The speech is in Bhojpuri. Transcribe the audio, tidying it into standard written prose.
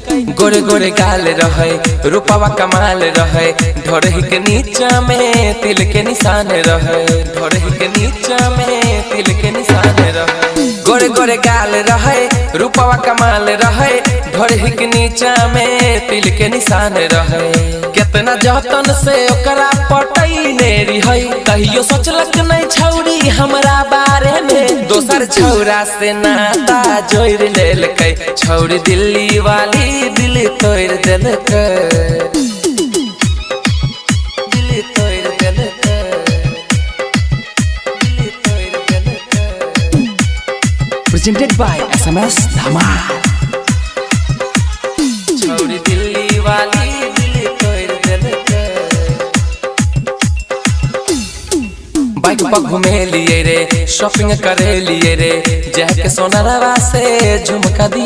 गोरे गोरे गाल रहे रूपावा कमाल रहे ढोरही के नीचा में तिल के निशान रहे ढोरही के नीचा में तिल के निशान रहे गोरे गोरे गाल रहे रूपावा कमाल रहे ढोरही के नीचा में तिल के निशान रहे कितना जतन से ओकरा पटैने रही कहियो सोचलक नहीं छौरी हमरा बारे में दोसर छौरा से नाता जोड़ लेलकै छौरी दिल्ली वाली दिल तोड़ देलकै दिल तोड़ देलकै दिल तोड़ देलकै। Presented by SMS Dhamal। छौरी दिल्ली वाली दिल तोड़ देलकै बाइक पर घूमे लिए रे शॉपिंग करे लिए रे जाके सोनारवा से झुमका दिए